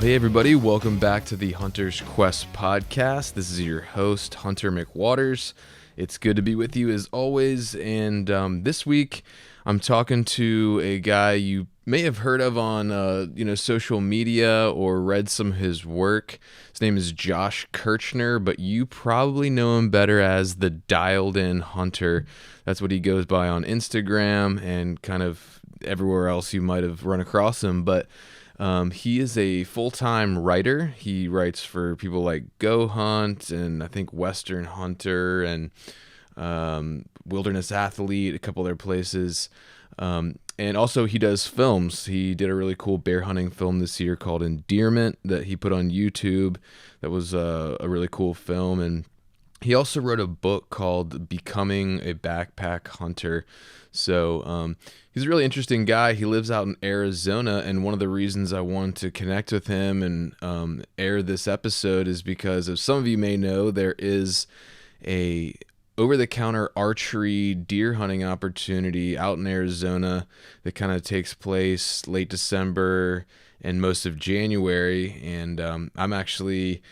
Hey everybody, welcome back to the Hunter's Quest podcast. This is your host, Hunter McWaters. It's good to be with you as always, and this week I'm talking to a guy you may have heard of on social media or read some of his work. His name is Josh Kirchner, but you probably know him better as the Dialed In Hunter. That's what he goes by on Instagram and kind of everywhere else you might have run across him, but he is a full-time writer. He writes for people like Go Hunt and I think Western Hunter and Wilderness Athlete, a couple other places. And also he does films. He did a really cool bear hunting film this year called Endearment that he put on YouTube. That was a really cool film. And he also wrote a book called Becoming a Backpack Hunter. So he's a really interesting guy. He lives out in Arizona, and one of the reasons I wanted to connect with him and air this episode is because, as some of you may know, there is a over-the-counter archery deer hunting opportunity out in Arizona that kind of takes place late December and most of January, and I'm actually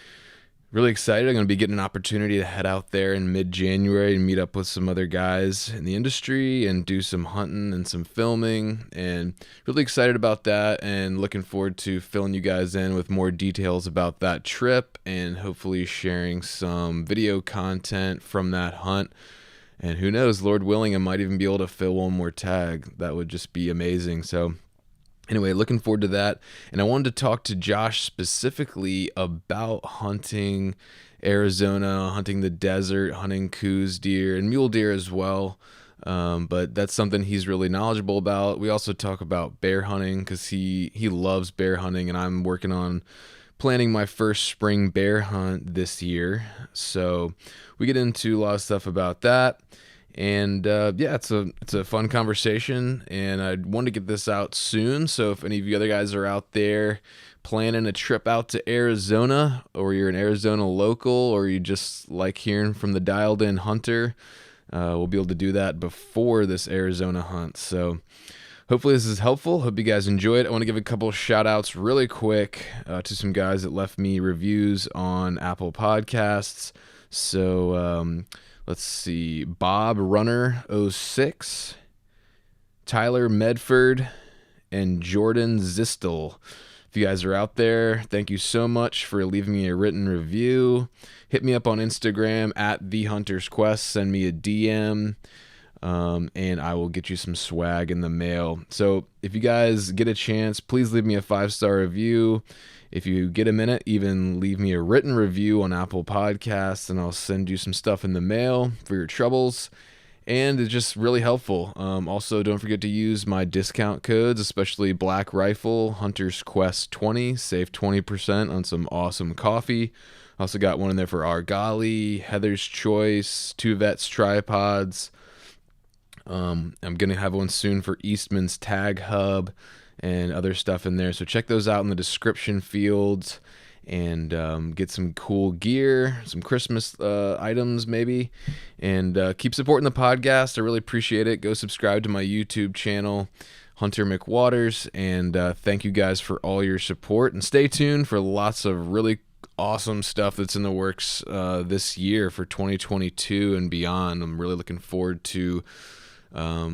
really excited. I'm going to be getting an opportunity to head out there in mid-January and meet up with some other guys in the industry and do some hunting and some filming, and really excited about that and looking forward to filling you guys in with more details about that trip and hopefully sharing some video content from that hunt. And who knows, Lord willing, I might even be able to fill one more tag. That would just be amazing. So anyway, looking forward to that. And I wanted to talk to Josh specifically about hunting Arizona, hunting the desert, hunting Coues deer and mule deer as well. But that's something he's really knowledgeable about. We also talk about bear hunting because he loves bear hunting, and I'm working on planning my first spring bear hunt this year. So we get into a lot of stuff about that. And it's a fun conversation, and I wanted to get this out soon. So if any of you other guys are out there planning a trip out to Arizona, or you're an Arizona local, or you just like hearing from the Dialed In Hunter, we'll be able to do that before this Arizona hunt. So hopefully this is helpful. Hope you guys enjoy it. I want to give a couple shout outs really quick to some guys that left me reviews on Apple Podcasts. So let's see, Bob Runner 06, Tyler Medford, and Jordan Zistel. If you guys are out there, thank you so much for leaving me a written review. Hit me up on Instagram at The Hunter's Quest. Send me a DM, and I will get you some swag in the mail. So if you guys get a chance, please leave me a 5-star review. If you get a minute, even leave me a written review on Apple Podcasts, and I'll send you some stuff in the mail for your troubles. And it's just really helpful. Also, don't forget to use my discount codes, especially Black Rifle, Hunter's Quest 20. Save 20% on some awesome coffee. Also got one in there for Argali, Heather's Choice, Two Vets Tripods. I'm going to have one soon for Eastman's Tag Hub and other stuff in there. So check those out in the description fields and get some cool gear, some Christmas items maybe, and keep supporting the podcast. I really appreciate it. Go subscribe to my YouTube channel, Hunter McWaters, and thank you guys for all your support, and stay tuned for lots of really awesome stuff that's in the works this year for 2022 and beyond. I'm really looking forward to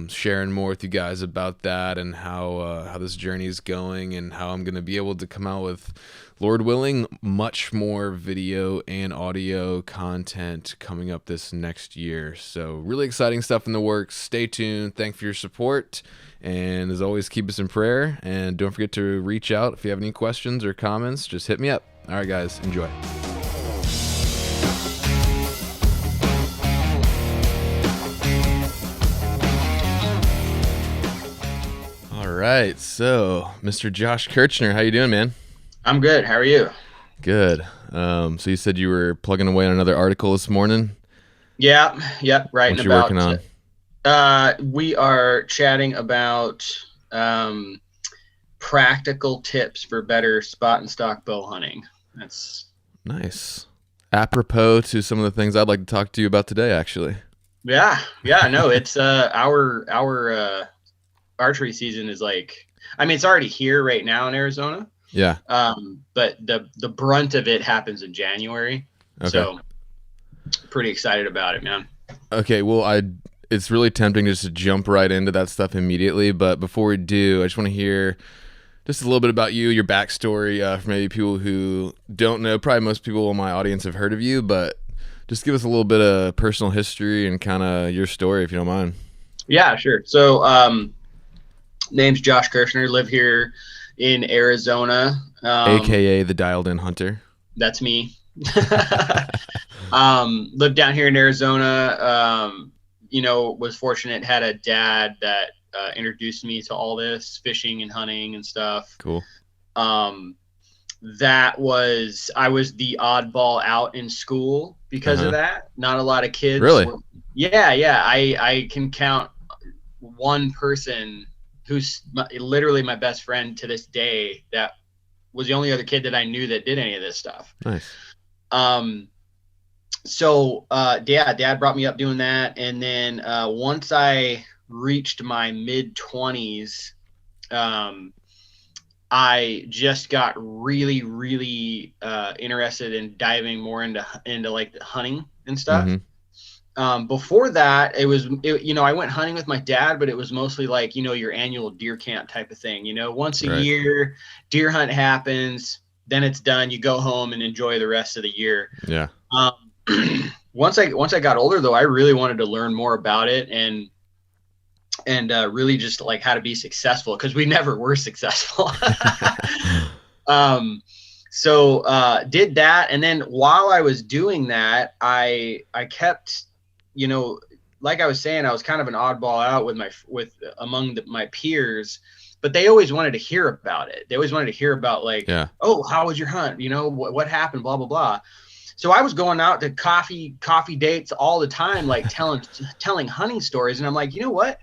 sharing more with you guys about that and how this journey is going, and how I'm going to be able to come out with, Lord willing, much more video and audio content coming up this next year. So really exciting stuff in the works. Stay tuned. Thanks for your support. And as always, keep us in prayer. And don't forget to reach out if you have any questions or comments. Just hit me up. All right, guys, enjoy. All right, so Mr. Josh Kirchner, how you doing, man? I'm good. How are you? Good. So you said you were plugging away on another article this morning. Yeah, yep, writing What you working about. on? We are chatting about um, practical tips for better spot and stock bow hunting. That's Nice. Apropos to some of the things I'd like to talk to you about today, actually. yeah. No, it's our archery season is like. I mean, it's already here right now in Arizona. Yeah. But the brunt of it happens in January. Okay. So pretty excited about it, man. Okay. Well, it's really tempting just to jump right into that stuff immediately, but before we do, I just want to hear just a little bit about you, your backstory, for maybe people who don't know. Probably most people in my audience have heard of you, but just give us a little bit of personal history and kind of your story, if you don't mind. Yeah, sure. So name's Josh Kirchner, live here in Arizona. AKA the Dialed In Hunter. That's me. Lived down here in Arizona. Was fortunate, had a dad that introduced me to all this fishing and hunting and stuff. Cool. I was the oddball out in school because of that. Not a lot of kids. Really? Yeah. I can count one person who's literally my best friend to this day that was the only other kid that I knew that did any of this stuff. Nice. Dad brought me up doing that. And then once I reached my mid-20s, I just got really, really interested in diving more into like the hunting and stuff. Mm-hmm. Before that, I went hunting with my dad, but it was mostly like, your annual deer camp type of thing. Once a year, deer hunt happens, then it's done. You go home and enjoy the rest of the year. Yeah. Once I got older, though, I really wanted to learn more about it and really just like how to be successful, because we never were successful. So did that. And then while I was doing that, I kept, like I was saying, I was kind of an oddball out among my peers, but they always wanted to hear about it. They always wanted to hear about like, oh, how was your hunt? What happened, blah, blah, blah. So I was going out to coffee dates all the time, like telling hunting stories. And I'm like, you know what,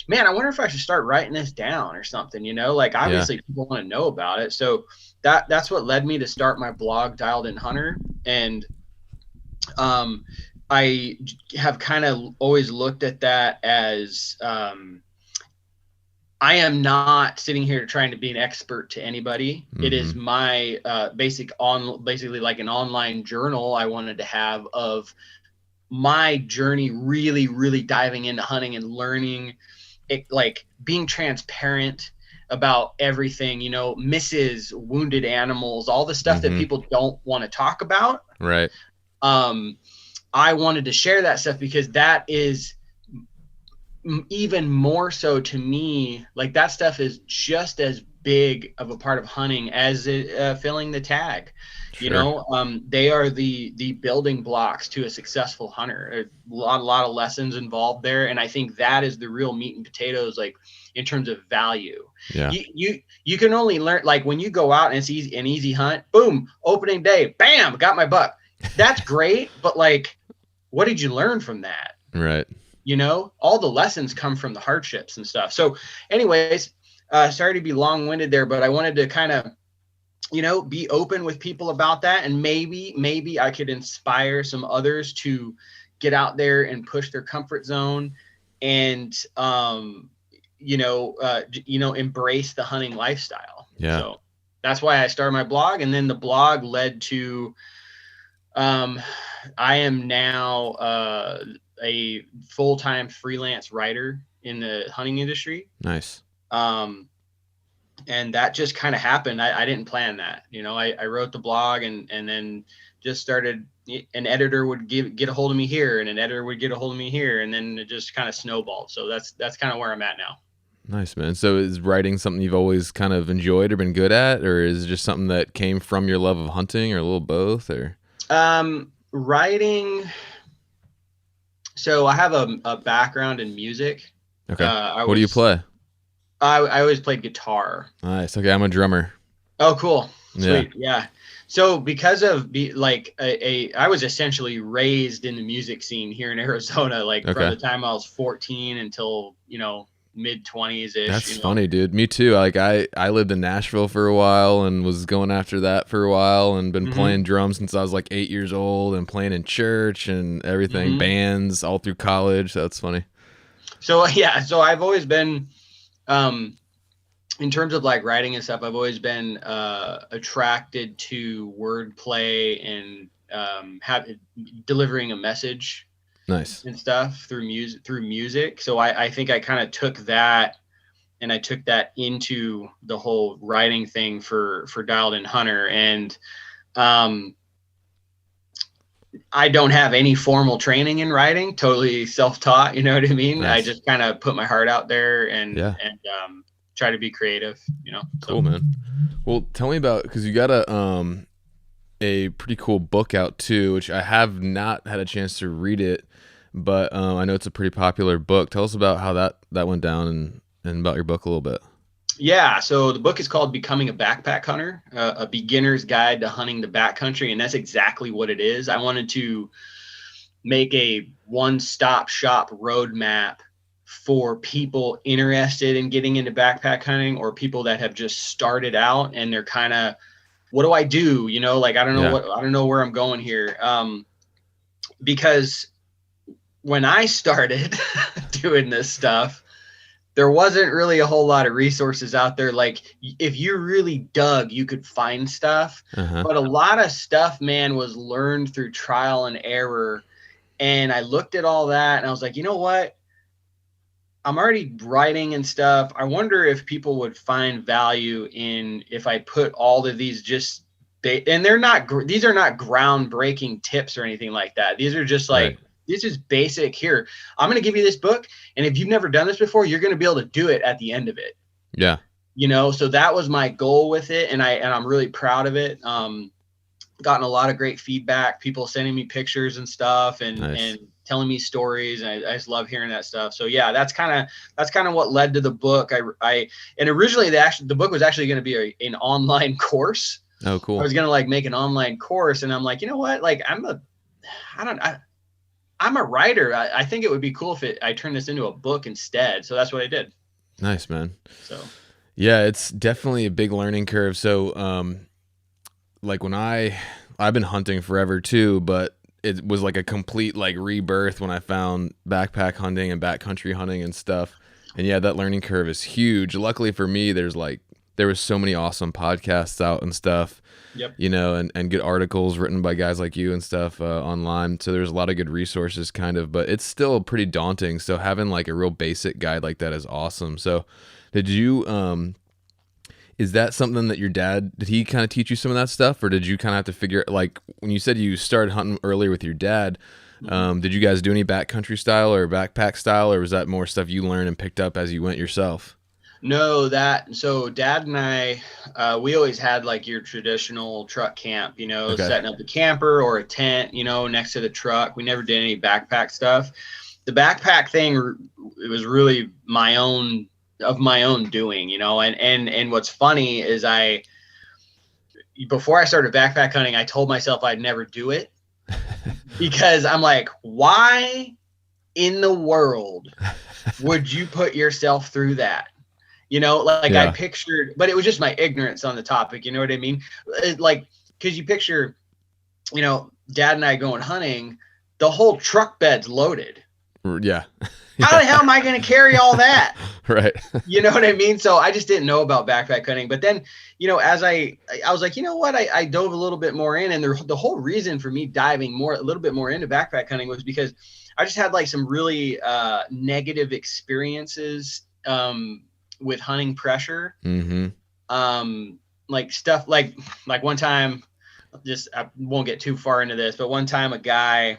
man, I wonder if I should start writing this down or something, like obviously people want to know about it. So that's what led me to start my blog, Dialed In Hunter. And I have kind of always looked at that as I am not sitting here trying to be an expert to anybody. Mm-hmm. It is my basically like an online journal I wanted to have of my journey, really, really diving into hunting and learning it, like being transparent about everything, misses, wounded animals, all the stuff that people don't want to talk about. Right. I wanted to share that stuff because that is even more so to me, like that stuff is just as big of a part of hunting as filling the tag. Sure. They are the building blocks to a successful hunter. A lot of lessons involved there, and I think that is the real meat and potatoes, like in terms of value. Yeah. You can only learn, like when you go out and it's an easy hunt, boom, opening day, bam, got my buck. That's great, but like, what did you learn from that? Right. All the lessons come from the hardships and stuff. So anyways, sorry to be long-winded there, but I wanted to kind of, be open with people about that. And maybe I could inspire some others to get out there and push their comfort zone and, embrace the hunting lifestyle. Yeah. So that's why I started my blog. And then the blog led to, I am now, a full-time freelance writer in the hunting industry. Nice. And that just kind of happened. I didn't plan that. I wrote the blog and then just started, an editor would get a hold of me here and an editor would get a hold of me here. And then it just kind of snowballed. So that's kind of where I'm at now. Nice, man. So is writing something you've always kind of enjoyed or been good at, or is it just something that came from your love of hunting, or a little both, or? Writing. So I have a background in music. Okay. What do you play? I always played guitar. Nice. Okay, I'm a drummer. Oh, cool. Yeah. Sweet. Yeah. So because of I was essentially raised in the music scene here in Arizona, like from Okay. the time I was 14 until, mid 20s ish, That's funny, dude. Me too. Like I lived in Nashville for a while and was going after that for a while and been hmm playing drums since I was like 8 years old and playing in church and everything, hmm bands all through college. That's funny. So yeah, so I've always been, um, in terms of like writing and stuff, I've always been attracted to wordplay and delivering a message Nice. and stuff through music. So I think I kind of took that and I took that into the whole writing thing for Dialed and Hunter. And um, I don't have any formal training in writing, totally self-taught. You know what I mean? I Nice. just kind of put my heart out there Yeah. and try to be creative. So Cool, man. Well, tell me about, because you got a pretty cool book out too, which I have not had a chance to read it, but I know it's a pretty popular book. Tell us about how that went down and about your book a little bit. yeah, so the book is called Becoming a Backpack Hunter, a beginner's guide to hunting the backcountry, and that's exactly what it is. I wanted to make a one-stop shop roadmap for people interested in getting into backpack hunting or people that have just started out and they're kind of, what do I do? Like I Yeah. don't know where I'm going here. Because when I started doing this stuff, there wasn't really a whole lot of resources out there. Like if you really dug, you could find stuff, Uh-huh. but a lot of stuff, man, was learned through trial and error. And I looked at all that and I was like, you know what? I'm already writing and stuff. I wonder if people would find value in if I put all of these and these are not groundbreaking tips or anything like that. These are just Right. like, this is basic. Here, I'm going to give you this book. And if you've never done this before, you're going to be able to do it at the end of it. Yeah. So that was my goal with it. And I'm really proud of it. Gotten a lot of great feedback, people sending me pictures and stuff and Nice. telling me stories. And I just love hearing that stuff. So yeah, that's kind of what led to the book. And originally the book was actually going to be an online course. Oh, I cool. was going to like make an online course and I'm like, you know what? Like I'm a writer. I think it would be cool if I turned this into a book instead. So that's what I did. Nice, man. So Yeah, it's definitely a big learning curve. So, like when I've been hunting forever too, but it was like a complete like rebirth when I found backpack hunting and backcountry hunting and stuff. And yeah, that learning curve is huge. Luckily for me, there was so many awesome podcasts out and stuff, yep. And good articles written by guys like you and stuff online. So there's a lot of good resources kind of, but it's still pretty daunting. So having like a real basic guide like that is awesome. So did you, is that something that your dad, did he kind of teach you some of that stuff, or did you kind of have to figure, like when you said you started hunting earlier with your dad, did you guys do any backcountry style or backpack style, or was that more stuff you learned and picked up as you went yourself? No, so dad and I, we always had like your traditional truck camp, Okay. setting up the camper or a tent, next to the truck. We never did any backpack stuff. The backpack thing, it was really my own doing, and what's funny is before I started backpack hunting, I told myself I'd never do it because I'm like, why in the world would you put yourself through that? Like I Yeah. pictured, but it was just my ignorance on the topic. You know what I mean? Like, cause you picture, dad and I going hunting, the whole truck bed's loaded. Yeah. How the hell am I going to carry all that? Right. You know what I mean? So I just didn't know about backpack hunting. But then, as I was like, you know what? I dove a little bit more in, and the whole reason for me diving a little bit more into backpack hunting was because I just had like some really negative experiences with hunting pressure. Mm-hmm. Like stuff like one time, I won't get too far into this, but one time a guy,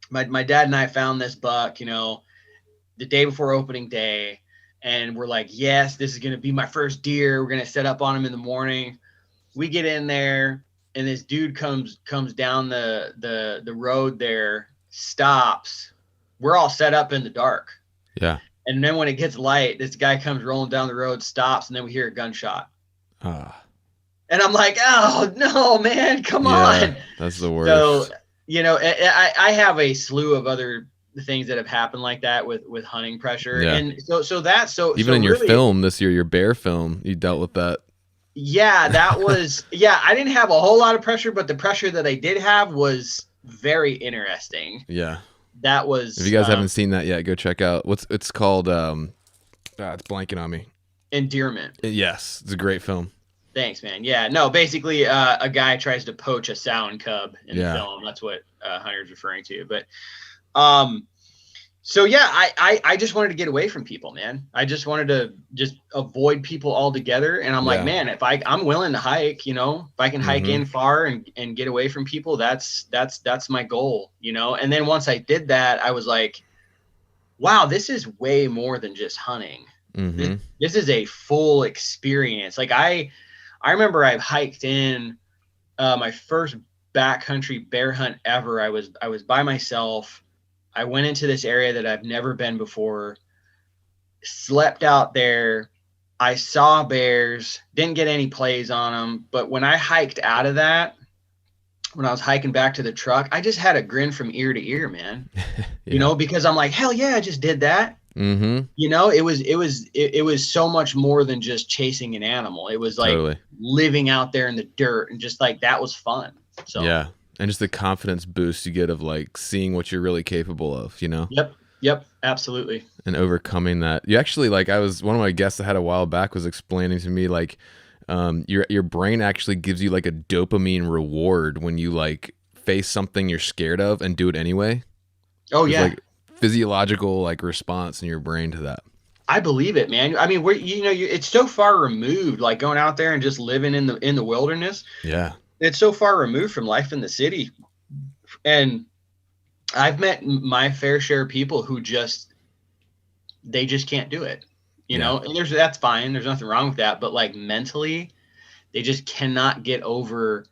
my dad and I found this buck, the day before opening day. And we're like, yes, this is going to be my first deer. We're going to set up on him in the morning. We get in there and this dude comes down the road there, stops. We're all set up in the dark. Yeah. And then when it gets light, this guy comes rolling down the road, stops, and then we hear a gunshot. And I'm like, oh no, man, come Yeah, on. that's the So, worst. I have a slew of other things that have happened like that with hunting pressure. Yeah. And so Even in your really, film this year, your bear film, you dealt with that. yeah, I didn't have a whole lot of pressure, but the pressure that I did have was very interesting. Yeah. That If you was guys haven't seen that yet, go check out it's called it's blanking on me. endearment. Yes, it's a great film. Thanks, man. Yeah, no, basically, a guy tries to poach a sow and cub in the Yeah. film. That's what Hunter's referring to. But, um, so yeah, I just wanted to get away from people, man. I just wanted to just avoid people altogether. And I'm like, Yeah. man, if I'm willing to hike, if I can hike in far and get away from people, that's my goal, And then once I did that, I was like, wow, this is way more than just hunting. This is a full experience. Like I remember I hiked in my first backcountry bear hunt ever. I was by myself. I went into this area that I've never been before, slept out there. I saw bears, didn't get any plays on them. But when I hiked out of that, when I was hiking back to the truck, I just had a grin from ear to ear, man. Yeah. Because I'm like, hell yeah, I just did that. It was so much more than just chasing an animal. It was like Totally. living out there in the dirt, and just like that was fun. So yeah, and just the confidence boost you get of like seeing what you're really capable of, Yep, absolutely. and overcoming that. You actually, like, I was one of my guests I had a while back was explaining to me like your brain actually gives you like a dopamine reward when you like face something you're scared of and do it anyway. Oh yeah. Like physiological like response in your brain to that. I believe it, man. I mean, it's so far removed, like going out there and just living in the wilderness. Yeah. It's so far removed from life in the city. And I've met my fair share of people who they just can't do it, and that's fine. There's nothing wrong with that. But like mentally, they just cannot get over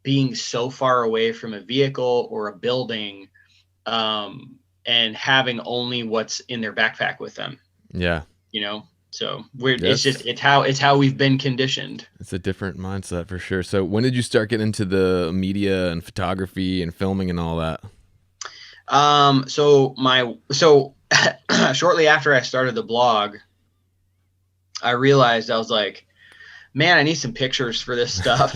being so far away from a vehicle or a building, and having only what's in their backpack with them. Yeah. So it's how we've been conditioned. It's a different mindset for sure. So when did you start getting into the media and photography and filming and all that? So shortly after I started the blog, I realized I was like, man, I need some pictures for this stuff,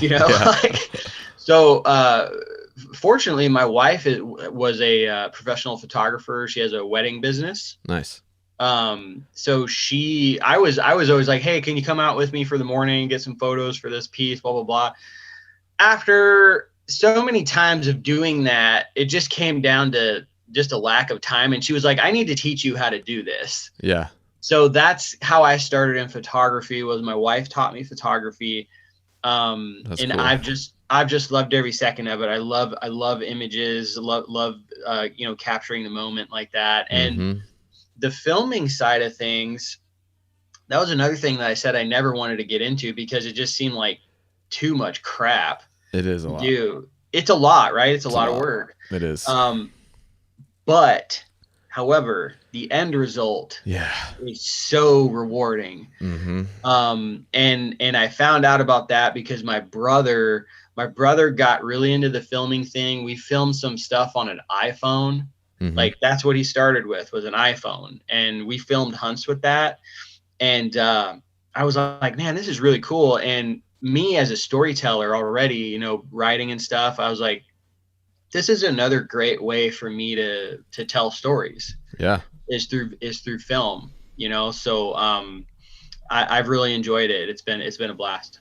Fortunately, my wife was a professional photographer. She has a wedding business. Nice. So I was always like, hey, can you come out with me for the morning, get some photos for this piece, blah, blah, blah. After so many times of doing that, it just came down to just a lack of time. And she was like, I need to teach you how to do this. Yeah. So that's how I started in photography. Was my wife taught me photography. That's and cool. I've just loved every second of it. I love images, love capturing the moment like that. And the filming side of things, that was another thing that I said I never wanted to get into because it just seemed like too much crap. It is a lot. Dude, it's a lot, right? It's a lot of work. It is. But however, the end result is so rewarding. And I found out about that because my brother got really into the filming thing. We filmed some stuff on an iPhone. Like that's what he started with, was an iPhone. And we filmed hunts with that. And I was like, man, this is really cool. And me as a storyteller already, writing and stuff, I was like, this is another great way for me to tell stories. Yeah. Is through film, So I've really enjoyed it. It's been a blast.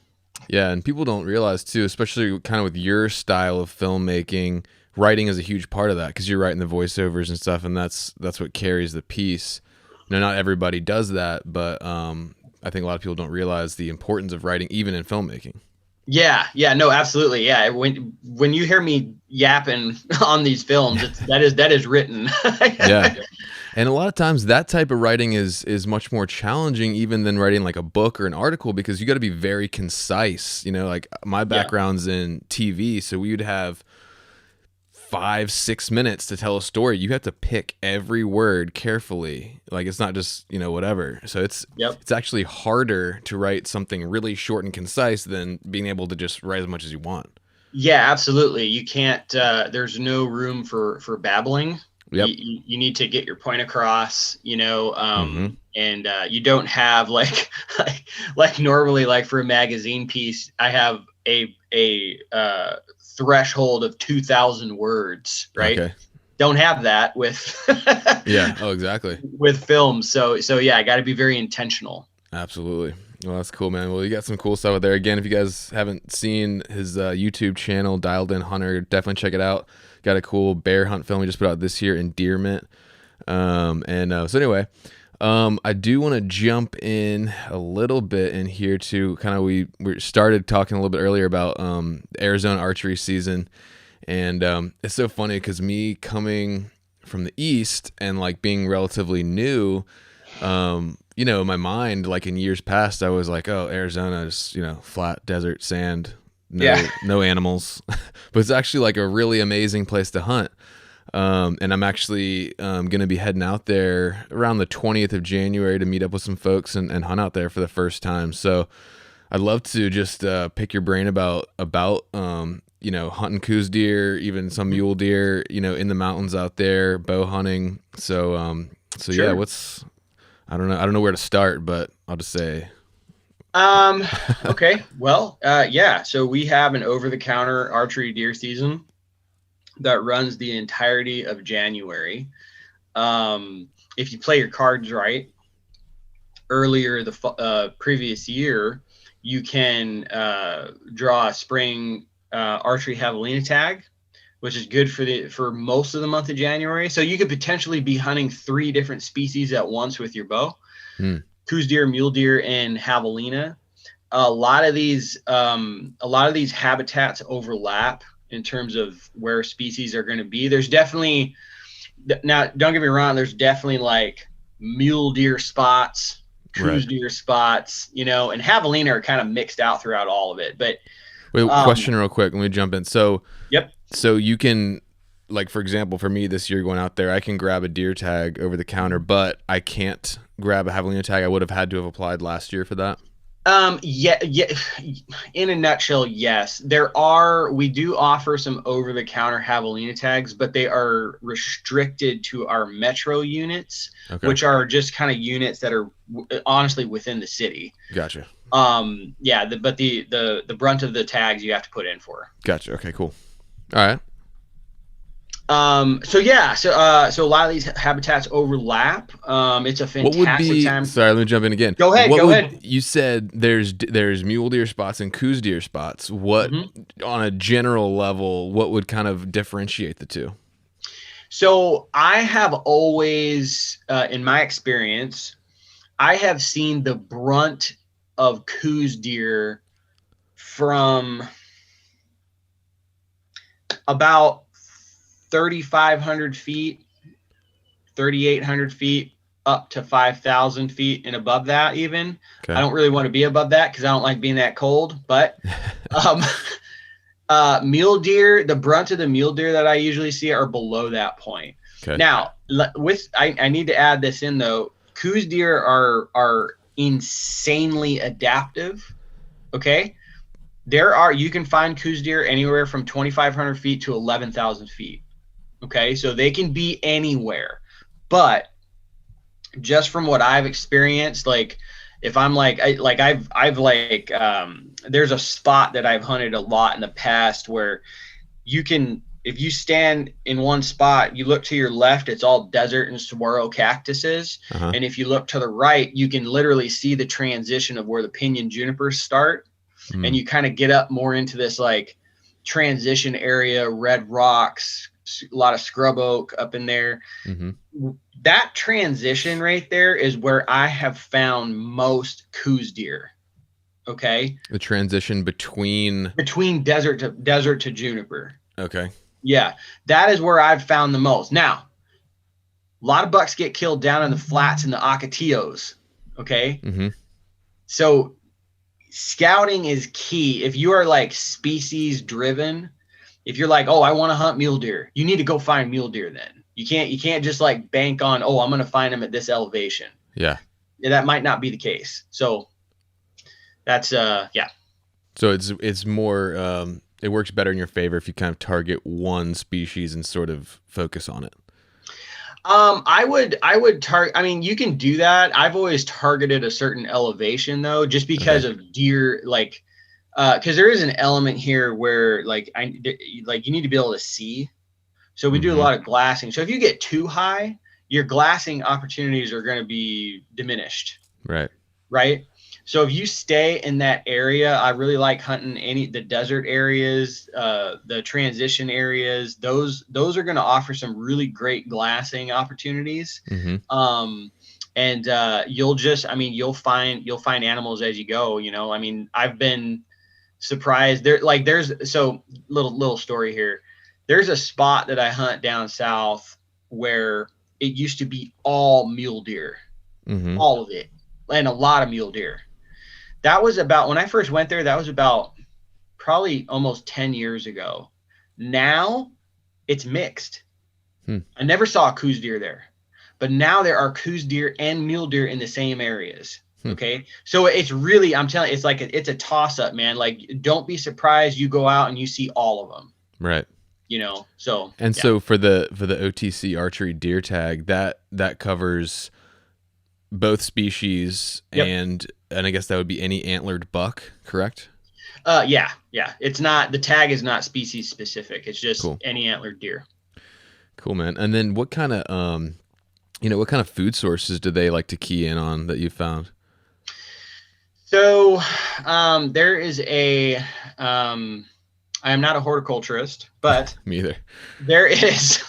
Yeah, and people don't realize too, especially kind of with your style of filmmaking, writing is a huge part of that because you're writing the voiceovers and stuff, and that's what carries the piece. Now, not everybody does that, but I think a lot of people don't realize the importance of writing even in filmmaking. Yeah, no, absolutely. Yeah, when you hear me yapping on these films, that is written. Yeah. And a lot of times that type of writing is much more challenging even than writing like a book or an article because you got to be very concise. Like my background's in TV, so we would have 5-6 minutes to tell a story. You have to pick every word carefully. Like, it's not just, whatever. So it's actually harder to write something really short and concise than being able to just write as much as you want. Yeah, absolutely. You can't, there's no room for babbling. Yep. You need to get your point across, and you don't have like normally, like for a magazine piece, I have a threshold of 2,000 words, right? Okay. Don't have that with yeah. Oh, exactly. with film. So yeah, I got to be very intentional. Absolutely. Well, that's cool, man. Well, you got some cool stuff out there. Again, if you guys haven't seen his YouTube channel, Dialed In Hunter, definitely check it out. Got a cool bear hunt film we just put out this year, Endearment. So anyway, I do want to jump in a little bit in here to kind of, we started talking a little bit earlier about Arizona archery season. And it's so funny because me coming from the East and like being relatively new, in my mind, like in years past, I was like, oh, Arizona is, flat desert, sand, no animals. But it's actually like a really amazing place to hunt. And I'm actually going to be heading out there around the 20th of January to meet up with some folks and hunt out there for the first time. So I'd love to just pick your brain about hunting Coues deer, even some mule deer, in the mountains out there, bow hunting. So Sure. Yeah, I don't know where to start, but I'll just say. Okay. Well, yeah. So we have an over-the-counter archery deer season that runs the entirety of January. If you play your cards right, earlier the previous year, you can draw a spring archery javelina tag, which is good for most of the month of January. So you could potentially be hunting 3 different species at once with your bow. Coues deer, mule deer, and javelina. A lot of these habitats overlap in terms of where species are going to be. There's definitely, now don't get me wrong, there's definitely like mule deer spots, Coues deer spots, and javelina are kind of mixed out throughout all of it. But wait, question real quick. Let me jump in. So yep. So you can, like, for example, for me this year going out there, I can grab a deer tag over the counter, but I can't grab a javelina tag. I would have had to have applied last year for that. Yeah. In a nutshell, yes. We do offer some over-the-counter javelina tags, but they are restricted to our metro units, which are just kind of units that are honestly within the city. Gotcha. Yeah. But the brunt of the tags you have to put in for. Gotcha. Okay. Cool. All right. So a lot of these habitats overlap. It's a fantastic time. Sorry, let me jump in again. Go ahead. You said there's mule deer spots and Coues deer spots. What on a general level, what would kind of differentiate the two? So I have always, in my experience, I have seen the brunt of Coues deer from about 3,500 feet, 3,800 feet, up to 5,000 feet and above that even. Okay. I don't really want to be above that because I don't like being that cold. But mule deer, the brunt of the mule deer that I usually see are below that point. Okay. Now, I need to add this in though. Coues deer are insanely adaptive. Okay. You can find Coues deer anywhere from 2,500 feet to 11,000 feet. Okay. So they can be anywhere, but just from what I've experienced, like if I'm there's a spot that I've hunted a lot in the past where if you stand in one spot, you look to your left, it's all desert and saguaro cactuses. And if you look to the right, you can literally see the transition of where the pinyon junipers start. And you kind of get up more into this like transition area, red rocks, a lot of scrub oak up in there. That transition right there is where I have found most Coues deer. Okay. The transition between desert to juniper. Okay. Yeah. That is where I've found the most. Now, a lot of bucks get killed down in the flats and the ocotillos. Okay. So scouting is key. If you are like species driven, If you're like, oh, I want to hunt mule deer, you need to go find mule deer. Then you can't just like bank on, oh, I'm going to find them at this elevation. Yeah. That might not be the case. So that's yeah. So it's more it works better in your favor if you kind of target one species and sort of focus on it. I would target. I mean, you can do that. I've always targeted a certain elevation though, just because of deer, like, because there is an element here where like you need to be able to see. So we do a lot of glassing. So if you get too high, your glassing opportunities are going to be diminished. Right. Right. So if you stay in that area, I really like hunting the desert areas, the transition areas. Those are going to offer some really great glassing opportunities. And you'll find animals as you go. You know, I mean, I've been surprised. Little story here. There's a spot that I hunt down south where it used to be all mule deer, all of it, and a lot of mule deer. That was about, when I first went there, that was about probably almost 10 years ago. Now it's mixed. I never saw a Coues deer there, but now there are Coues deer and mule deer in the same areas. Okay. So it's really, I'm telling you, it's like, it's a toss up, man. Like, don't be surprised you go out and you see all of them. Right. You know, so. And so for the OTC archery deer tag, that covers both species and I guess that would be any antlered buck, correct? Yeah. It's not, the tag is not species specific. It's just any antlered deer. Cool, man. And then what kind of what kind of food sources do they like to key in on that you found? So there is I am not a horticulturist, but me either. There is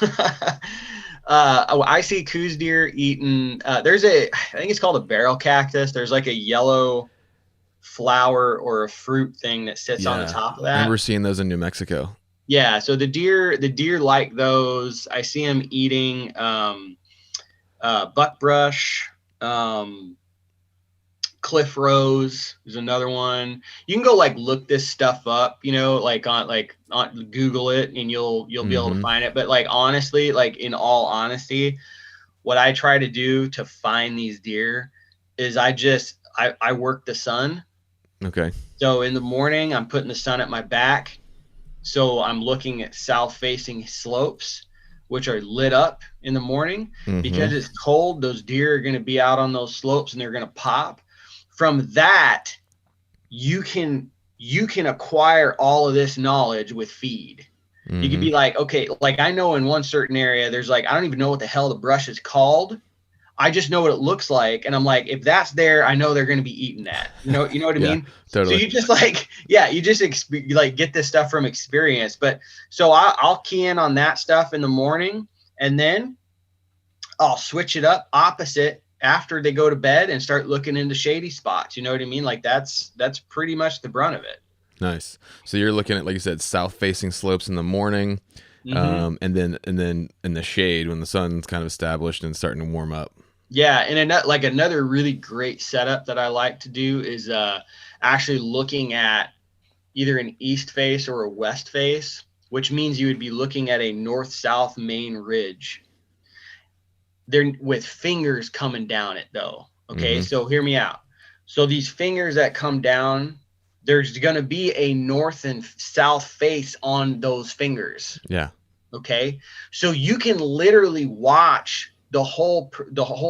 I see Coues deer eating. I think it's called a barrel cactus. There's like a yellow flower or a fruit thing that sits on the top of that. I remember seeing those in New Mexico. Yeah, so the deer like those. I see them eating buckbrush, cliff rose is another one. You can go like look this stuff up, you know, like on Google it, and you'll be able to find it. But like honestly, like in all honesty, what I try to do to find these deer is I work the sun. Okay. So in the morning, I'm putting the sun at my back. So I'm looking at south facing slopes, which are lit up in the morning. Because it's cold. Those deer are going to be out on those slopes and they're going to pop. From that, you can acquire all of this knowledge with feed. You can be like, okay, like I know in one certain area, there's like, I don't even know what the hell the brush is called. I just know what it looks like. And I'm like, if that's there, I know they're going to be eating that. You know what I mean? Totally. So you just like, get this stuff from experience. But so I'll key in on that stuff in the morning, and then I'll switch it up opposite after they go to bed and start looking into shady spots. You know what I mean? Like that's pretty much the brunt of it. Nice. So you're looking at, like you said, south facing slopes in the morning, and then in the shade when the sun's kind of established and starting to warm up. Yeah. And another really great setup that I like to do is actually looking at either an east face or a west face, which means you would be looking at a north-south main ridge. They're with fingers coming down it though. Okay. So hear me out. So these fingers that come down, there's going to be a north and south face on those fingers. Yeah. Okay. So you can literally watch the whole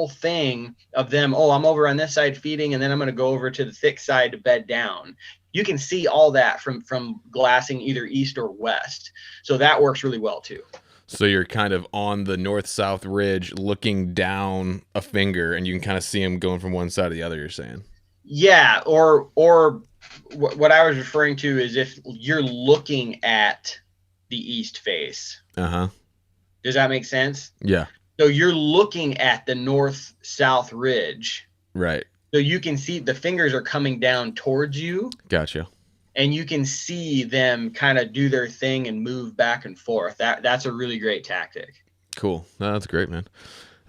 thing of them. Oh, I'm over on this side feeding, and then I'm going to go over to the thick side to bed down. You can see all that from glassing either east or west. So that works really well too. So you're kind of on the north-south ridge looking down a finger, and you can kind of see them going from one side to the other, you're saying? Yeah. Or what I was referring to is if you're looking at the east face. Does that make sense? Yeah. So you're looking at the north-south ridge. Right. So you can see the fingers are coming down towards you. Gotcha. And you can see them kind of do their thing and move back and forth. That's a really great tactic. Cool. No, that's great, man.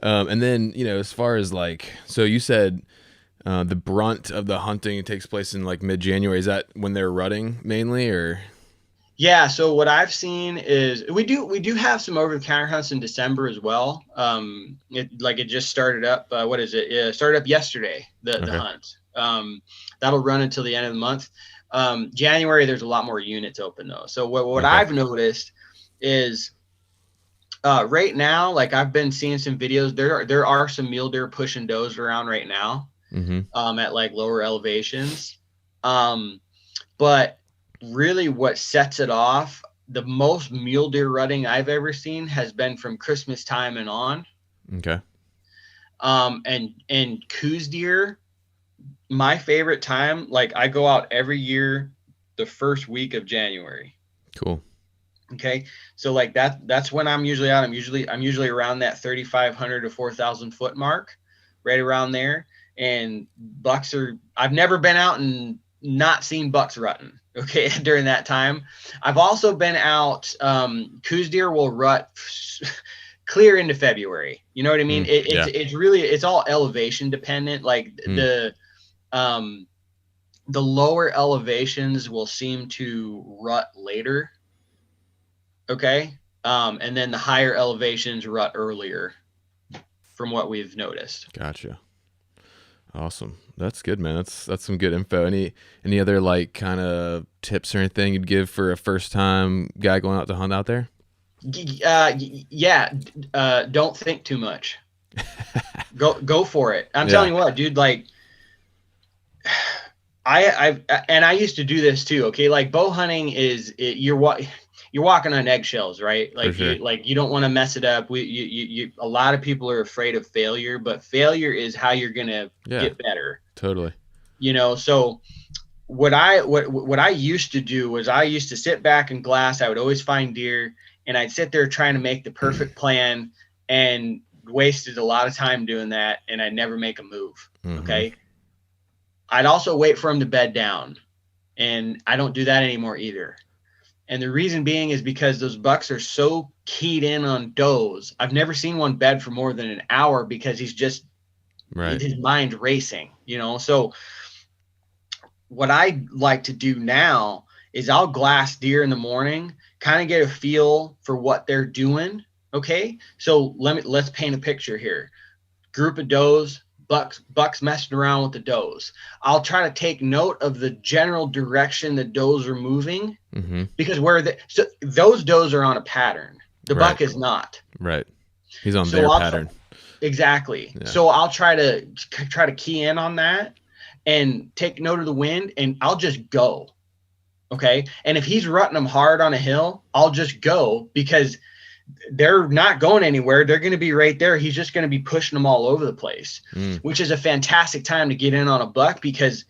And then, as far as so you said the brunt of the hunting takes place in like mid-January. Is that when they're rutting mainly, or? Yeah, so what I've seen is we do have some over the counter hunts in December as well. It just started up. What is it? Yeah, started up yesterday. The Okay. hunt. That'll run until the end of the month. January there's a lot more units open though. So what Okay. I've noticed is right now, like I've been seeing some videos. There are some mule deer pushing does around right now. Mm-hmm. At like lower elevations. But really what sets it off, the most mule deer rutting I've ever seen has been from Christmas time and on. Okay. And Coues deer, my favorite time, like I go out every year the first week of January. Cool. Okay. So like that's when I'm usually out. I'm usually around that 3,500 to 4,000 foot mark, right around there. And bucks I've never been out and not seen bucks rutting. Okay. During that time, I've also been out. Coues deer will rut clear into February. You know what I mean? Yeah. It's really, it's all elevation dependent. Like the lower elevations will seem to rut later. Okay. And then the higher elevations rut earlier from what we've noticed. Gotcha. Awesome. That's good, man. That's some good info. Any other like kind of tips or anything you'd give for a first time guy going out to hunt out there? Yeah. Don't think too much. Go for it. I'm telling you what, dude, like I used to do this too. Okay. Like bow hunting you're walking on eggshells, right? Like sure. you don't want to mess it up. A lot of people are afraid of failure, but failure is how you're going to get better. Totally. So what I used to do was I used to sit back and glass. I would always find deer and I'd sit there trying to make the perfect plan and wasted a lot of time doing that. And I'd never make a move. Mm-hmm. Okay. I'd also wait for him to bed down, and I don't do that anymore either. And the reason being is because those bucks are so keyed in on does. I've never seen one bed for more than an hour because he's just his mind racing, So what I like to do now is I'll glass deer in the morning, kind of get a feel for what they're doing. Okay. So let's paint a picture here. Group of does, bucks messing around with the does. I'll try to take note of the general direction the does are moving, because so those does are on a pattern. The buck is not. Right. He's on their pattern. Exactly. Yeah. So I'll try to key in on that and take note of the wind, and I'll just go. Okay. And if he's rutting them hard on a hill, I'll just go because they're not going anywhere. They're going to be right there. He's just going to be pushing them all over the place, which is a fantastic time to get in on a buck because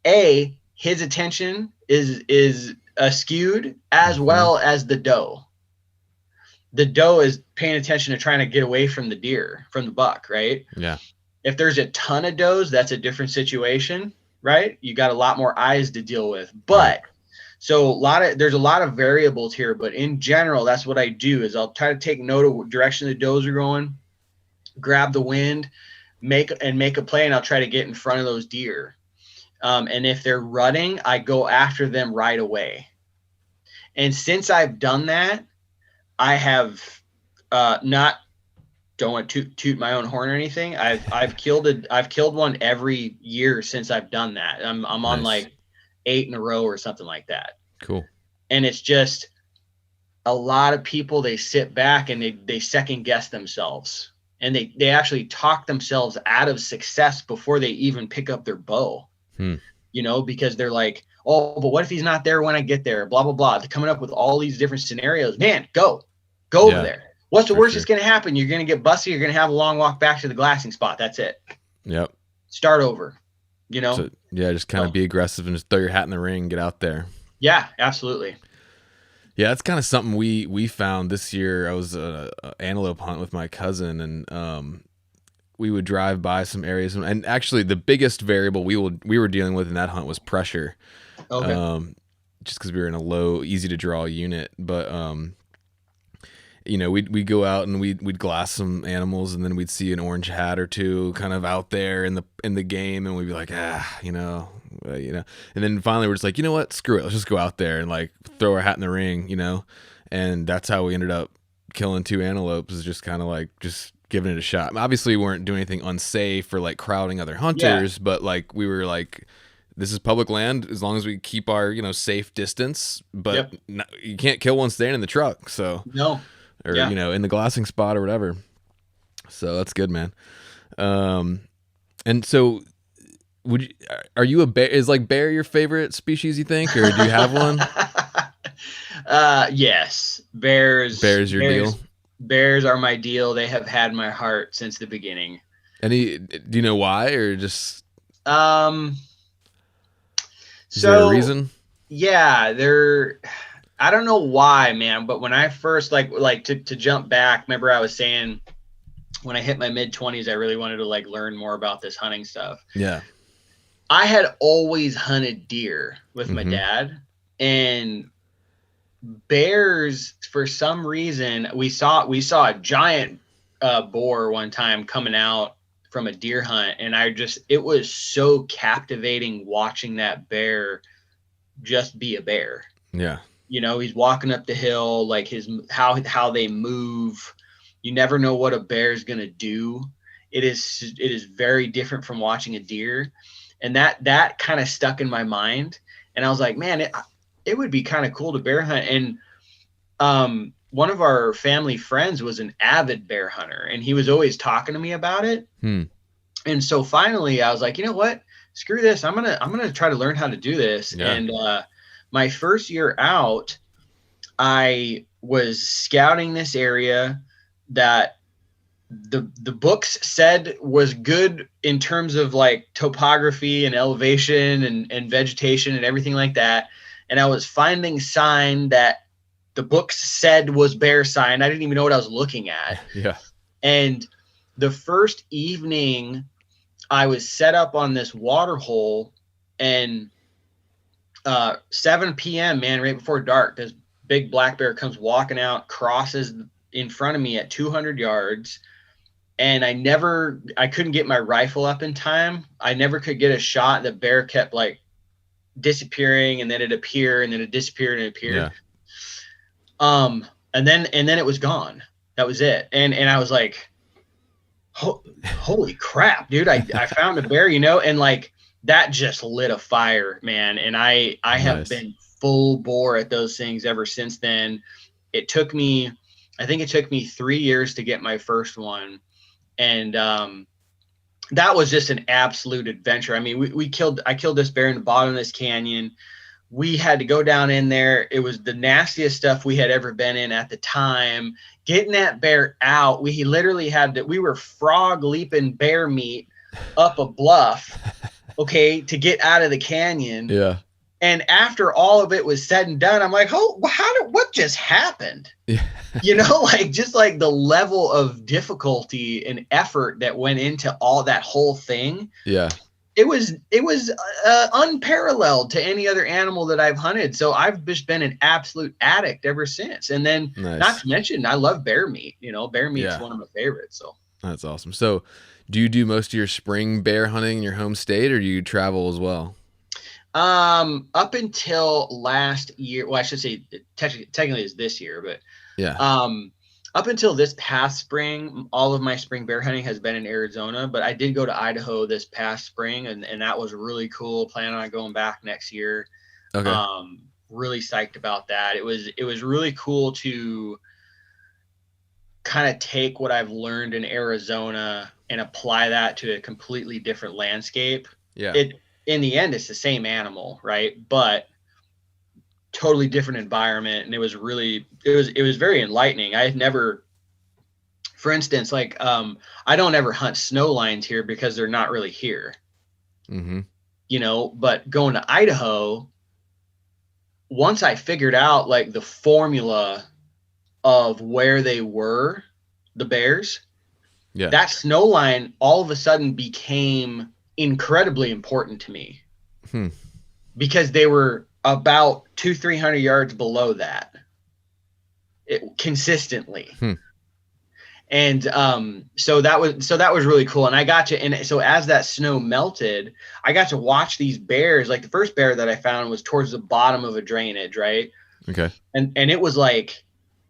his attention is skewed as well as the doe. The doe is paying attention to trying to get away from the buck, right? Yeah. If there's a ton of does, that's a different situation, right? You got a lot more eyes to deal with, but so there's a lot of variables here, but in general, that's what I do is I'll try to take note of what direction the does are going, grab the wind, make a play, and I'll try to get in front of those deer. And if they're rutting, I go after them right away. And since I've done that, I have don't want to toot my own horn or anything. I've killed one every year since I've done that. I'm on like 8 in a row or something like that. Cool. And it's just a lot of people, they sit back and they second guess themselves, and they actually talk themselves out of success before they even pick up their bow, because they're like, oh, but what if he's not there when I get there? Blah, blah, blah. They're coming up with all these different scenarios. Man, go over there. What's the worst that's going to happen? You're going to get busted. You're going to have a long walk back to the glassing spot. That's it. Yep. Start over, So, just kind of be aggressive and just throw your hat in the ring and get out there. Yeah, absolutely. Yeah, that's kind of something we found this year. I was an antelope hunt with my cousin, and we would drive by some areas. And actually, the biggest variable we were dealing with in that hunt was pressure. Okay. Just because we were in a low, easy to draw unit, but we'd go out and we'd glass some animals, and then we'd see an orange hat or two kind of out there in the game, and we'd be like, and then finally we're just like, you know what, screw it, let's just go out there and like throw our hat in the ring, and that's how we ended up killing 2 antelopes, is just kind of like just giving it a shot. Obviously, we weren't doing anything unsafe or like crowding other hunters, but like we were like, this is public land, as long as we keep our safe distance, but you can't kill one staying in the truck, so no. Or in the glassing spot or whatever. So that's good, man. And so are you a bear? Is like bear your favorite species, you think, or do you have one? Yes, bears. Bears your deal. Bears are my deal. They have had my heart since the beginning. Do you know why, or just? Is there a reason? Yeah, I don't know why, man, but when I first like to jump back, remember I was saying when I hit my mid-20s, I really wanted to like learn more about this hunting stuff. Yeah. I had always hunted deer with my dad, and bears, for some reason, we saw a giant boar one time coming out from a deer hunt, and it was so captivating watching that bear just be a bear. Yeah. He's walking up the hill, like how they move. You never know what a bear is going to do. It is very different from watching a deer. And that kind of stuck in my mind. And I was like, man, it would be kind of cool to bear hunt. And one of our family friends was an avid bear hunter, and he was always talking to me about it. And so finally I was like, you know what? Screw this. I'm going to try to learn how to do this. Yeah. And my first year out, I was scouting this area that the books said was good in terms of like topography and elevation and vegetation and everything like that. And I was finding sign that the books said was bear sign. I didn't even know what I was looking at. Yeah. And the first evening I was set up on this water hole, and 7 p.m., man, right before dark, this big black bear comes walking out, crosses in front of me at 200 yards. And I couldn't get my rifle up in time. I never could get a shot. The bear kept like disappearing, and then it appeared, and then it disappeared and it appeared. Yeah. And then it was gone. That was it. And I was like, holy crap, dude. I found a bear, and like, that just lit a fire, man. And I have been full bore at those things ever since then. I think it took me 3 years to get my first one. And that was just an absolute adventure. I mean, I killed this bear in the bottom of this canyon. We had to go down in there. It was the nastiest stuff we had ever been in at the time. Getting that bear out, we literally we were frog leaping bear meat up a bluff. Okay, to get out of the canyon. Yeah. And after all of it was said and done, I'm like, what just happened? Yeah. Like just like the level of difficulty and effort that went into all that whole thing. Yeah. It was unparalleled to any other animal that I've hunted. So I've just been an absolute addict ever since. And then not to mention, I love bear meat. Bear meat is one of my favorites. So that's awesome. So do you do most of your spring bear hunting in your home state, or do you travel as well? Up until last year, well, I should say technically it's this year, but yeah. Up until this past spring, all of my spring bear hunting has been in Arizona, but I did go to Idaho this past spring, and that was really cool. Planning on going back next year. Okay. Really psyched about that. It was really cool to kind of take what I've learned in Arizona and apply that to a completely different landscape. Yeah. In the end, it's the same animal, right? But totally different environment. And it was very enlightening. I had never, for instance, like, I don't ever hunt snow lions here because they're not really here, but going to Idaho, once I figured out like the formula of where they were, the bears, that snow lion all of a sudden became incredibly important to me because they were about 200-300 yards below that. consistently. Hmm. And so that was really cool. And I got to, and so as that snow melted, I got to watch these bears. Like the first bear that I found was towards the bottom of a drainage, right? Okay. And it was like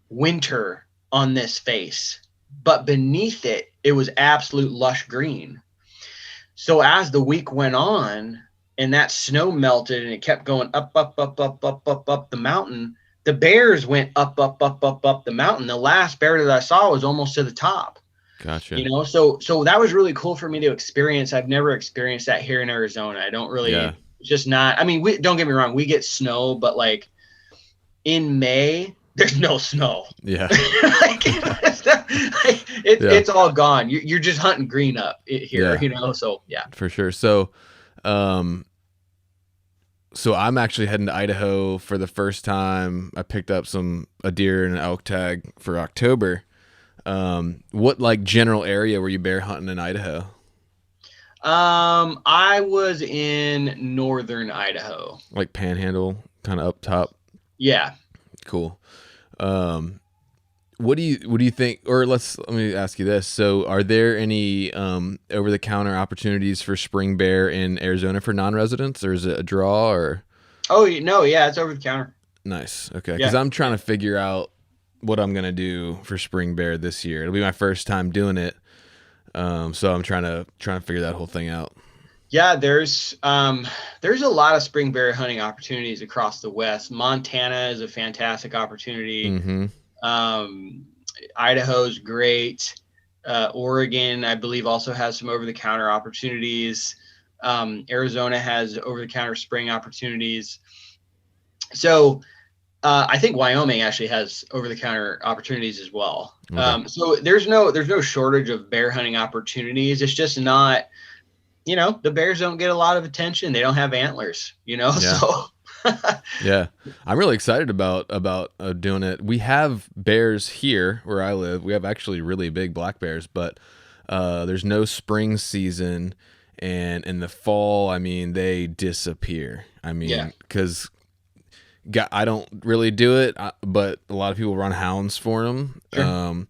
winter on this face, but beneath it, it was absolute lush green. So as the week went on and that snow melted and it kept going up, up, up, up, up, up, up the mountain, the bears went up, up, up, up, up the mountain. The last bear that I saw was almost to the top. Gotcha. You know, so that was really cool for me to experience. I've never experienced that here in Arizona. I don't really, it's just not, I mean, don't get me wrong, we get snow, but like in May, there's no snow. Yeah. It's all gone. You're just hunting green up here, you know? So yeah. For sure. So, so I'm actually heading to Idaho for the first time. I picked up a deer and an elk tag for October. What like general area were you bear hunting in Idaho? I was in northern Idaho. Like Panhandle, kind of up top. Yeah. Cool. What do you think? Or let me ask you this. So, are there any over the counter opportunities for spring bear in Arizona for non-residents, or is it a draw? Or oh no, yeah, it's over the counter. Nice. Okay, because I'm trying to figure out what I'm gonna do for spring bear this year. It'll be my first time doing it, so I'm trying to figure that whole thing out. Yeah, there's a lot of spring bear hunting opportunities across the West. Montana is a fantastic opportunity. Mm-hmm. Idaho's great. Oregon, I believe, also has some over-the-counter opportunities. Arizona has over-the-counter spring opportunities. So I think Wyoming actually has over-the-counter opportunities as well. Okay. So there's no shortage of bear hunting opportunities. It's just not, you know, the bears don't get a lot of attention. They don't have antlers, you know. Yeah. So yeah, I'm really excited about doing it. We have bears here where I live. We have actually really big black bears, but there's no spring season, and in the fall, I mean, they disappear. I mean, because I don't really do it, but a lot of people run hounds for them. Sure.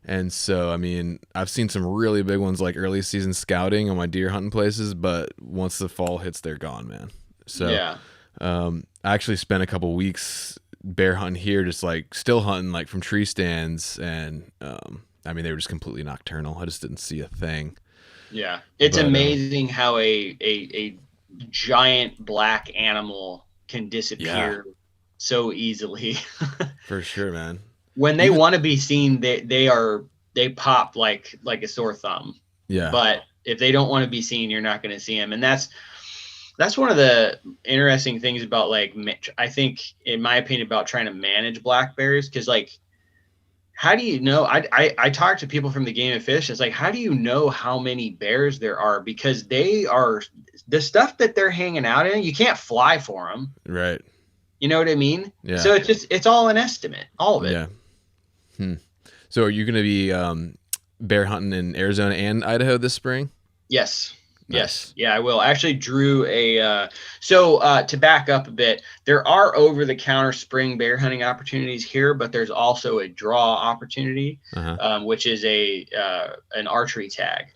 And so, I mean, I've seen some really big ones like early season scouting on my deer hunting places, but once the fall hits, they're gone, man. So yeah. I actually spent a couple weeks bear hunting here, just like still hunting like from tree stands, and I mean, they were just completely nocturnal. I just didn't see a thing. Yeah, it's amazing how a giant black animal can disappear so easily. For sure, man. When they want to be seen, they pop like a sore thumb. Yeah. But if they don't want to be seen, you're not going to see them, and that's one of the interesting things about, like, I think, in my opinion, about trying to manage black bears, because, like, how do you know? I talk to people from the Game and Fish. It's like, how do you know how many bears there are? Because they are the stuff that they're hanging out in. You can't fly for them, right? You know what I mean? Yeah. So it's all an estimate, all of it. Yeah. So are you going to be bear hunting in Arizona and Idaho this spring? Yes. Nice. Yes. Yeah, I will. I actually drew to back up a bit, there are over-the-counter spring bear hunting opportunities here, but there's also a draw opportunity, which is an archery tag.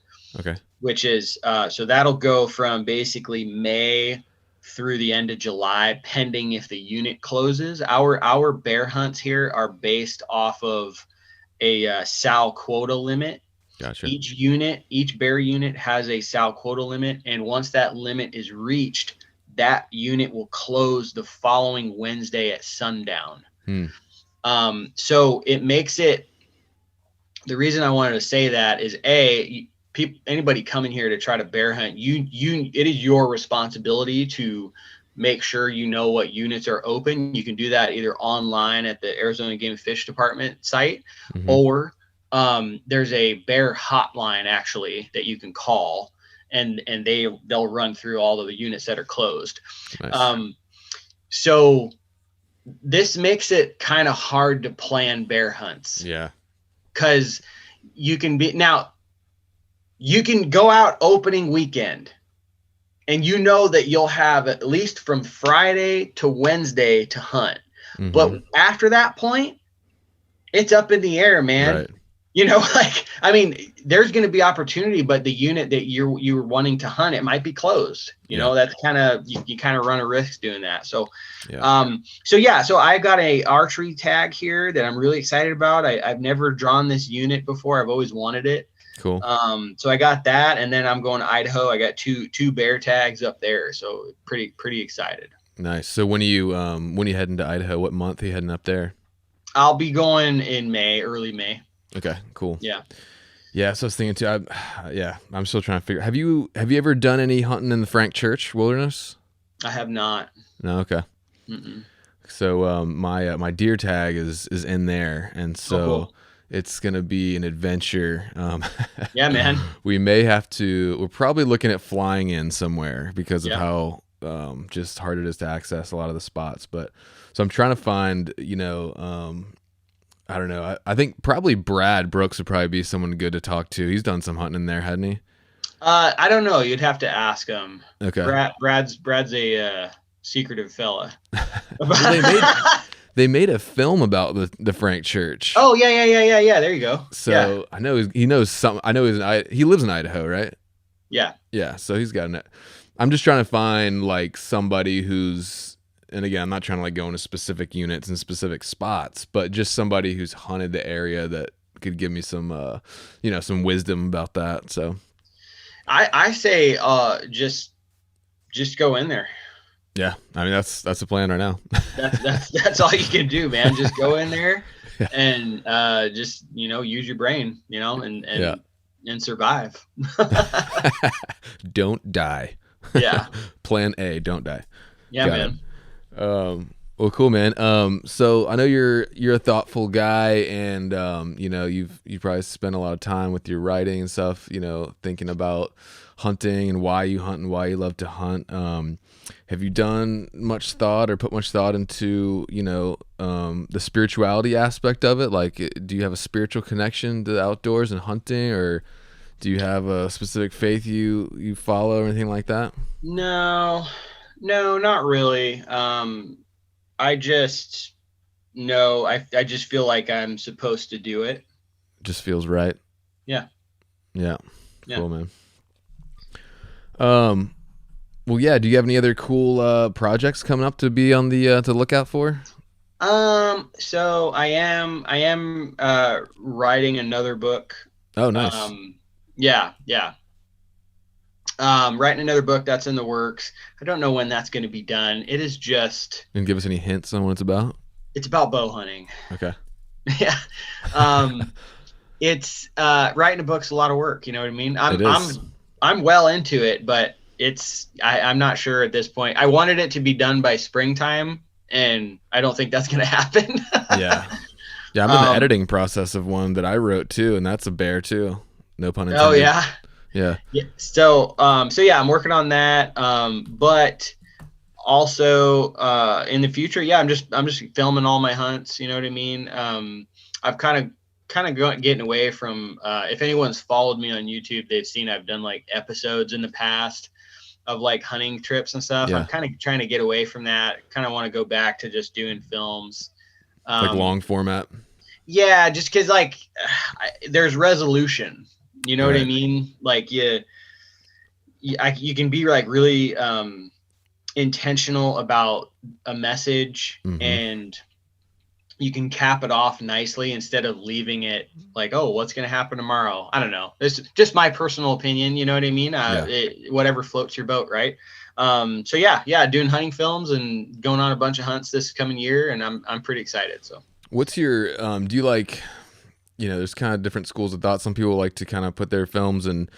Okay. Which is, so that'll go from basically May through the end of July, pending if the unit closes. Our bear hunts here are based off of a sow quota limit. Gotcha. Each bear unit has a sow quota limit, and once that limit is reached, that unit will close the following Wednesday at sundown. So it makes it, the reason I wanted to say that is, anybody coming here to try to bear hunt, it is your responsibility to make sure you know what units are open. You can do that either online at the Arizona Game and Fish Department site, or there's a bear hotline actually that you can call, and they'll run through all of the units that are closed. Nice. So this makes it kind of hard to plan bear hunts. Yeah. Cause you can go out opening weekend and you know that you'll have at least from Friday to Wednesday to hunt. But after that point, it's up in the air, man. Right. Like, I mean, there's going to be opportunity, but the unit that you're wanting to hunt, it might be closed. That's kind of, you kind of run a risk doing that. So, so I got a archery tag here that I'm really excited about. I've never drawn this unit before. I've always wanted it. Cool. So I got that, and then I'm going to Idaho. I got two bear tags up there. So pretty excited. Nice. So when are you heading to Idaho? What month are you heading up there? I'll be going in May, early May. Okay, cool. Yeah. Yeah, so I was thinking too. I'm still trying to figure. Have you ever done any hunting in the Frank Church Wilderness? I have not. No. Okay. Mm-mm. So my deer tag is in there, and so cool. It's gonna be an adventure. Yeah, man. We're probably looking at flying in somewhere because of how just hard it is to access a lot of the spots. But so I'm trying to find, I don't know. I think probably Brad Brooks would probably be someone good to talk to. He's done some hunting in there, hadn't he? I don't know. You'd have to ask him. Okay. Brad's a secretive fella. Well, they made a film about the Frank Church. Oh yeah. There you go. So I know he knows some. I know he lives in Idaho, right? Yeah. Yeah. So he's got it. I'm just trying to find like somebody who's, and again, I'm not trying to like go into specific units and specific spots, but just somebody who's hunted the area that could give me some, some wisdom about that. So I say, just go in there. Yeah. I mean, that's the plan right now. That's all you can do, man. Just go in there and, just, use your brain, and survive. Don't die. Yeah. Plan A, don't die. Yeah, Got man. It. Well, cool, man. So I know you're a thoughtful guy, and you probably spend a lot of time with your writing and stuff, thinking about hunting and why you hunt and why you love to hunt. Have you done much thought or put much thought into, the spirituality aspect of it? Like, do you have a spiritual connection to the outdoors and hunting, or do you have a specific faith you follow or anything like that? No, not really. I just I just feel like I'm supposed to do it. Just feels right. Yeah. Cool, man. Well, yeah. Do you have any other cool projects coming up to be on the to look out for? So I am writing another book. Oh, nice. Yeah. Writing another book that's in the works. I don't know when that's going to be done. It is just. And give us any hints on what it's about? It's about bow hunting. Okay. Yeah. It's writing a book's a lot of work. You know what I mean? I'm well into it, but I'm not sure at this point. I wanted it to be done by springtime, and I don't think that's going to happen. Yeah. I'm in the editing process of one that I wrote too, and that's a bear too. No pun intended. Oh yeah. Yeah. So yeah, I'm working on that. But also in the future, yeah, I'm just filming all my hunts. You know what I mean? I've kind of getting away from. If anyone's followed me on YouTube, they've seen I've done like episodes in the past of like hunting trips and stuff. Yeah. I'm kind of trying to get away from that. Kind of want to go back to just doing films. Like long format. Yeah, just because like there's resolution. You know what I mean? Like you can be like really intentional about a message, mm-hmm. and you can cap it off nicely instead of leaving it like, oh, what's going to happen tomorrow? I don't know. It's just my personal opinion. You know what I mean? Whatever floats your boat. Right. So yeah, doing hunting films and going on a bunch of hunts this coming year. And I'm pretty excited. So what's your, do you like, there's kind of different schools of thought. Some people like to kind of put their films in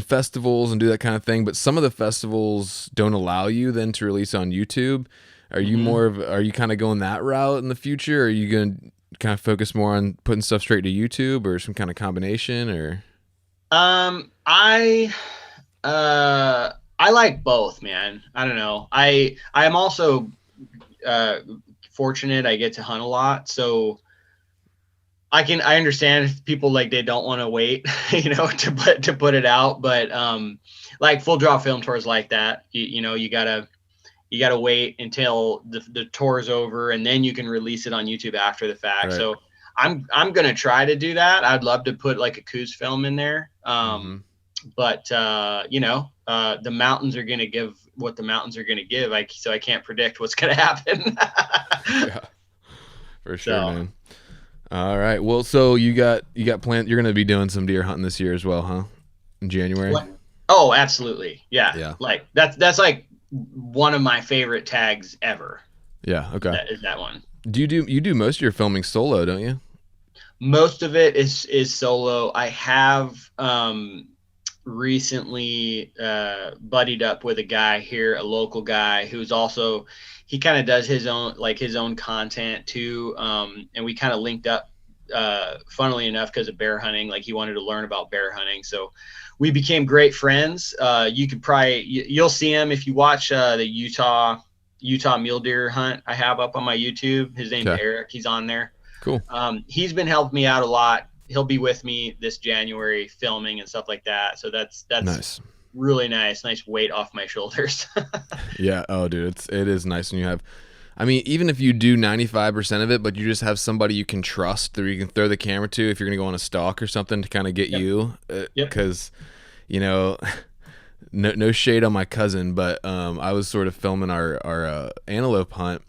festivals and do that kind of thing, but some of the festivals don't allow you then to release on YouTube. Are you are you kind of going that route in the future? Or are you going to kind of focus more on putting stuff straight to YouTube, or some kind of combination, or? I like both, man. I don't know. I'm also fortunate. I get to hunt a lot, so I understand if people like they don't want to wait, to put it out, but like full draw film tours like that, you gotta wait until the tour is over, and then you can release it on YouTube after the fact. Right. So I'm gonna try to do that. I'd love to put like a Coues film in there. But the mountains are gonna give what the mountains are gonna give. So I can't predict what's gonna happen. Yeah, for sure, man. All right. Well, so you got planned. You're gonna be doing some deer hunting this year as well, huh? In January. What? Oh, absolutely. Yeah. Yeah. Like that's like one of my favorite tags ever. Yeah. Okay. Is that one? You do most of your filming solo, don't you? Most of it is solo. I have recently buddied up with a guy here, a local guy who's also, he kind of does his own content too. And we kind of linked up funnily enough because of bear hunting. Like he wanted to learn about bear hunting, so we became great friends. You'll see him if you watch the Utah mule deer hunt I have up on my YouTube. His name's Eric. He's on there. Cool. He's been helping me out a lot. He'll be with me this January filming and stuff like that. So that's nice. Really nice weight off my shoulders. Yeah. Oh, dude, it is nice when you have, I mean, even if you do 95% of it, but you just have somebody you can trust that you can throw the camera to if you're going to go on a stalk or something to kind of get you. Because, no shade on my cousin, but I was sort of filming our antelope hunt.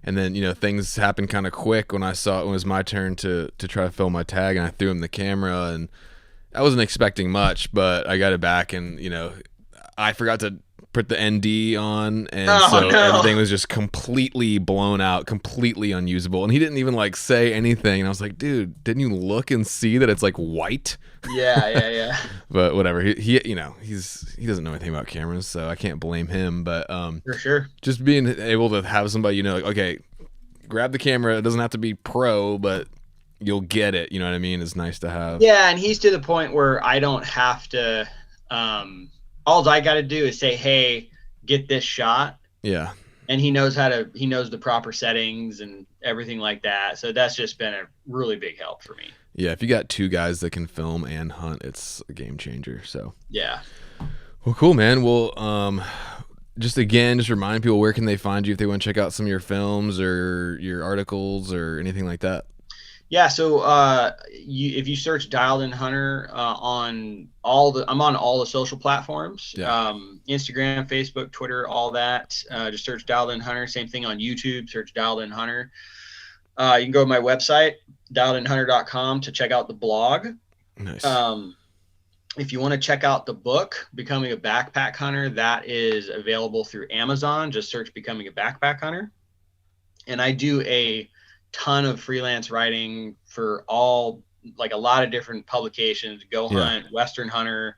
And then, things happened kind of quick when it was my turn to try to film my tag, and I threw him the camera, and I wasn't expecting much, but I got it back, and, I forgot to put the ND on, and everything was just completely blown out, completely unusable. And he didn't even say anything, and I was like, dude, didn't you look and see that it's white? Yeah. But whatever, he doesn't know anything about cameras, so I can't blame him. But for sure, just being able to have somebody, okay, grab the camera. It doesn't have to be pro, but you'll get it. You know what I mean? It's nice to have. Yeah, and he's to the point where I don't have to. All I got to do is say, hey, get this shot. Yeah. And he knows the proper settings and everything like that. So that's just been a really big help for me. Yeah. If you got two guys that can film and hunt, it's a game changer. So yeah. Well, cool, man. Well, just remind people, where can they find you if they want to check out some of your films or your articles or anything like that? Yeah, so if you search Dialed Hunter I'm on all the social platforms, Instagram, Facebook, Twitter, all that. Just search Dialed Hunter. Same thing on YouTube. Search Dialed Hunter. You can go to my website, dialedhunter.com, to check out the blog. Nice. If you want to check out the book, Becoming a Backpack Hunter, that is available through Amazon. Just search Becoming a Backpack Hunter. And I do a ton of freelance writing for a lot of different publications. Go Hunt, Western Hunter,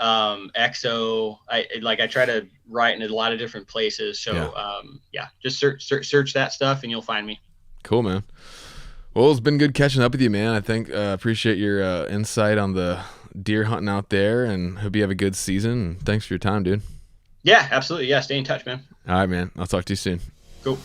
XO. I try to write in a lot of different places. So just search that stuff and you'll find me. Cool, man. Well, it's been good catching up with you, man. I think appreciate your insight on the deer hunting out there, and hope you have a good season. Thanks for your time, dude. Yeah, absolutely. Yeah, stay in touch, man. All right, man. I'll talk to you soon. Cool.